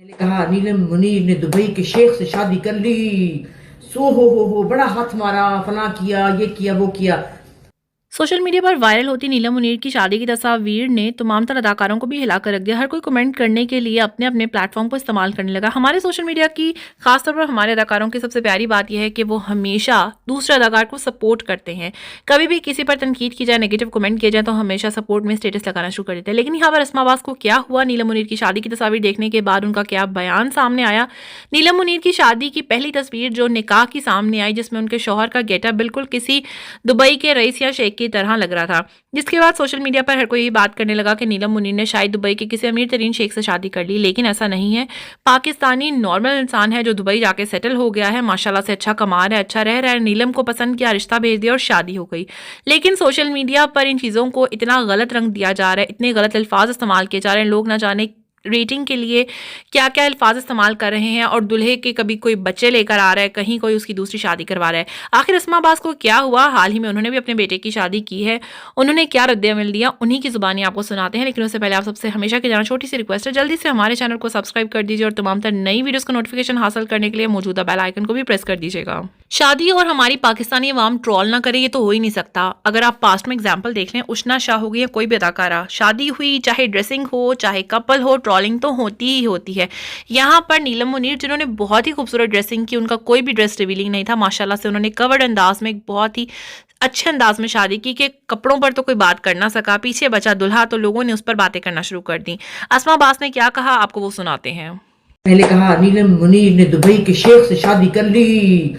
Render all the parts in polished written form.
نے کہا نیلم منیر نے دبئی کے شیخ سے شادی کر لی، سو ہو بڑا ہاتھ مارا، فلاں کیا، یہ کیا وہ کیا۔ سوشل میڈیا پر وائرل ہوتی نیلم منیر کی شادی کی تصاویر نے تمام تر اداکاروں کو بھی ہلا کر رکھ دیا۔ ہر کوئی کمنٹ کرنے کے لیے اپنے اپنے پلیٹ فارم کو استعمال کرنے لگا۔ ہمارے سوشل میڈیا کی خاص طور پر ہمارے اداکاروں کی سب سے پیاری بات یہ ہے کہ وہ ہمیشہ دوسرے اداکار کو سپورٹ کرتے ہیں۔ کبھی بھی کسی پر تنقید کی جائے، نیگیٹو کمنٹ کیا جائے تو ہمیشہ سپورٹ میں اسٹیٹس لگانا شروع کر دیتے ہیں۔ لیکن یہاں پر اسما عباس کو کیا ہوا؟ نیلم منیر کی شادی کی تصاویر دیکھنے کے بعد ان کا کیا بیان سامنے آیا؟ نیلم منیر کی شادی کی پہلی تصویر جو نکاح کی سامنے آئی، جس میں ان کے شوہر کا گیٹ اپ بالکل کسی دبئی کے رئیس یا شیخ کی طرح لگ رہا تھا، جس کے بعد سوشل میڈیا پر ہر کوئی یہ بات کرنے لگا کہ نیلم منیر نے شاید دبئی کے کسی امیر ترین شیخ سے شادی کر لی۔ لیکن ایسا نہیں ہے۔ پاکستانی نارمل انسان ہے جو دبئی جا کے سیٹل ہو گیا ہے، ماشاءاللہ سے اچھا کما رہا ہے، اچھا رہ رہا ہے، نیلم کو پسند کیا، رشتہ بھیج دیا اور شادی ہو گئی۔ لیکن سوشل میڈیا پر ان چیزوں کو اتنا غلط رنگ دیا جا رہا ہے، اتنے غلط الفاظ استعمال کیے جا رہے ہیں، لوگ نہ جانے ریٹنگ کے لیے کیا کیا الفاظ استعمال کر رہے ہیں، اور دلہے کے کبھی کوئی بچے لے کر آ رہا ہے، کہیں کوئی اس کی دوسری شادی کروا رہا ہے۔ آخر اسما عباس کو کیا ہوا؟ حال ہی میں انہوں نے بھی اپنے بیٹے کی شادی کی ہے، انہوں نے کیا رد عمل دیا انہی کی زبانی آپ کو سناتے ہیں۔ لیکن اس سے پہلے آپ سب سے ہمیشہ کی جانا چھوٹی سی ریکویسٹ ہے، جلدی سے ہمارے چینل کو سبسکرائب کر دیجیے اور تمام تر نئی ویڈیوز کا نوٹیفیکیشن حاصل کرنے کے لیے موجودہ بیل آئیکن کو بھی پریس کر دیجیے گا۔ شادی اور ہماری پاکستانی عوام ٹرول نہ کرے، یہ تو ہو ہی نہیں سکتا۔ اگر آپ پاسٹ میں اگزامپل دیکھ لیں، اشنا شاہ ہو گئی یا کوئی بھی اداکارہ، شادی ہوئی چاہے ڈریسنگ ہو چاہے کپل ہو، ٹرولنگ تو ہوتی ہی ہوتی ہے۔ یہاں پر نیلم منیر جنہوں نے بہت ہی خوبصورت ڈریسنگ کی، ان کا کوئی بھی ڈریس ریویلنگ نہیں تھا، ماشاءاللہ سے انہوں نے کورڈ انداز میں ایک بہت ہی اچھے انداز میں شادی کی کہ کپڑوں پر تو کوئی بات کر نہ سکا، پیچھے بچا دلہا تو لوگوں نے اس پر باتیں کرنا شروع کر دیں۔ اسما عباس نے کیا کہا آپ کو وہ سناتے ہیں۔ پہلے کہا نیلم منیر نے دبئی کے شیخ سے شادی کر لی،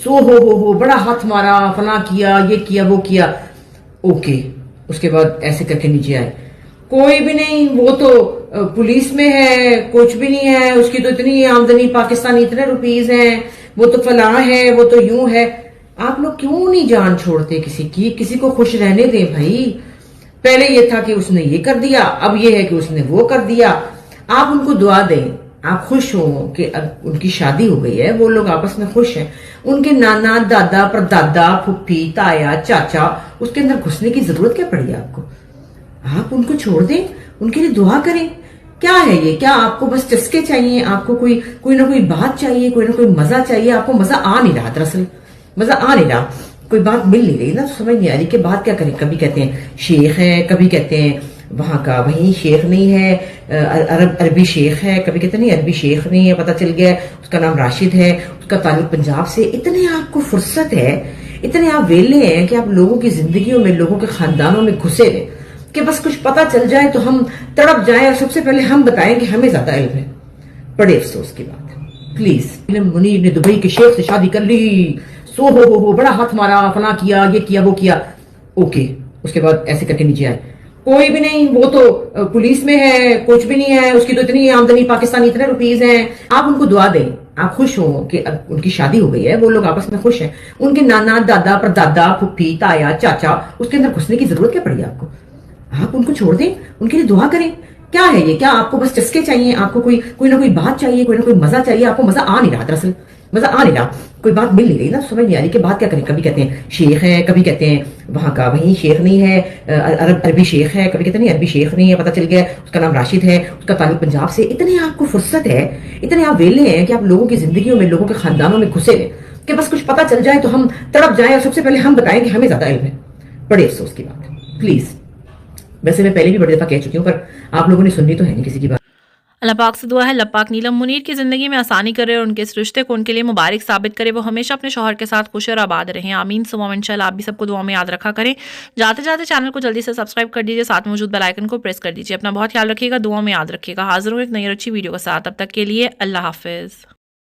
سو ہو بڑا ہاتھ مارا، فلاں کیا، یہ کیا وہ کیا۔ اوکے، اس کے بعد ایسے کر کے نیچے آئے، کوئی بھی نہیں، وہ تو پولیس میں ہے، کچھ بھی نہیں ہے، اس کی تو اتنی آمدنی پاکستانی اتنے روپیز ہیں، وہ تو فلاں ہے، وہ تو یوں ہے۔ آپ لوگ کیوں نہیں جان چھوڑتے کسی کی؟ کسی کو خوش رہنے دیں بھائی۔ پہلے یہ تھا کہ اس نے یہ کر دیا، اب یہ ہے کہ اس نے وہ کر دیا۔ آپ ان کو دعا دیں، آپ خوش ہوں کہ اب ان کی شادی ہو گئی ہے، وہ لوگ آپس میں خوش ہیں۔ ان کے نانا دادا پردادا پھپھی تایا چاچا، اس کے اندر گھسنے کی ضرورت کیا پڑی آپ کو؟ آپ ان کو چھوڑ دیں، ان کے لیے دعا کریں۔ کیا ہے یہ؟ کیا آپ کو بس چسکے چاہیے؟ آپ کو کوئی نہ کوئی بات چاہیے، کوئی نہ کوئی مزہ چاہیے؟ آپ کو مزہ آ نہیں رہا، دراصل مزہ آ نہیں رہا، کوئی بات مل نہیں رہی نا، سمجھ نہیں آ رہی کہ بات کیا کریں۔ کبھی کہتے ہیں شیخ ہے، کبھی کہتے ہیں وہاں کا وہیں شیخ نہیں ہے، عربی شیخ ہے، کبھی کہتے ہیں نہیں عربی شیخ نہیں ہے، پتہ چل گیا اس کا نام راشد ہے، اس کا تعلق پنجاب سے۔ اتنے آپ کو فرصت ہے، اتنے آپ ویلے ہیں کہ آپ لوگوں کی زندگیوں میں، لوگوں کے خاندانوں میں گھسے رہے کہ بس کچھ پتہ چل جائے تو ہم تڑپ جائیں اور سب سے پہلے ہم بتائیں کہ ہمیں زیادہ علم ہے۔ بڑے افسوس کی بات ہے۔ پلیز، نیلم منیر نے دبئی کے شیخ سے شادی کر لی، سو ہو بڑا ہاتھ مارا، فلاں کیا، یہ کیا وہ کیا۔ اوکے، اس کے بعد ایسے کر کے نیچے آئے، کوئی بھی نہیں، وہ تو پولیس میں ہے، کچھ بھی نہیں ہے، اس کی تو اتنی آمدنی پاکستانی اتنے روپیز ہیں۔ آپ ان کو دعا دیں، آپ خوش ہوں کہ اب ان کی شادی ہو گئی ہے، وہ لوگ آپس میں خوش ہیں۔ ان کے نانا دادا پردادا پھپھی تایا چاچا، اس کے اندر گھسنے کی ضرورت کیا پڑی آپ کو؟ آپ ان کو چھوڑ دیں، ان کے لیے دعا کریں۔ کیا ہے یہ؟ کیا آپ کو بس چسکے چاہیے؟ آپ کو کوئی نہ کوئی بات چاہیے، کوئی نہ کوئی مزہ چاہیے؟ آپ کو مزہ آ نہیں رہا، دراصل مزہ آ نہیں رہا، کوئی بات مل نہیں رہی نا، سمجھ نہیں آ رہی کہ بات کیا کریں۔ کبھی کہتے ہیں شیخ ہے، کبھی کہتے ہیں وہاں کا وہیں شیخ نہیں ہے، عربی شیخ ہے، کبھی کہتے ہیں نہیں عربی شیخ نہیں ہے، پتہ چل گیا اس کا نام راشد ہے، اس کا تعلق پنجاب سے۔ اتنے آپ کو فرصت ہے، اتنے آپ ویلے ہیں کہ آپ لوگوں کی زندگیوں میں، لوگوں کے خاندانوں میں گھسے رہے کہ بس کچھ پتہ چل جائے تو ہم تڑپ جائیں اور سب سے پہلے ہم بتائیں کہ ہمیں زیادہ علم ہے۔ بڑے افسوس کی بات ہے۔ پلیز، ویسے میں پہلے بھی بڑی دفعہ کہہ چکی ہوں، پر آپ لوگوں نے سننی تو ہے نہیں کسی کی بات۔ اللہ پاک سے دعا ہے اللہ پاک نیلم منیر کی زندگی میں آسانی کرے اور ان کے اس رشتے کو ان کے لیے مبارک ثابت کرے، وہ ہمیشہ اپنے شوہر کے ساتھ خوش اور آباد رہیں، آمین ثم انشاءاللہ۔ آپ بھی سب کو دعا میں یاد رکھا کریں۔ جاتے جاتے چینل کو جلدی سے سبسکرائب کر دیجیے، ساتھ میں موجود بیل آئیکن کو پریس کر دیجیے۔ اپنا بہت خیال رکھیے گا، دعا میں یاد رکھیے گا۔ حاضر ہوں ایک نئی اور اچھی ویڈیو کے ساتھ، تب تک کے لیے اللہ حافظ۔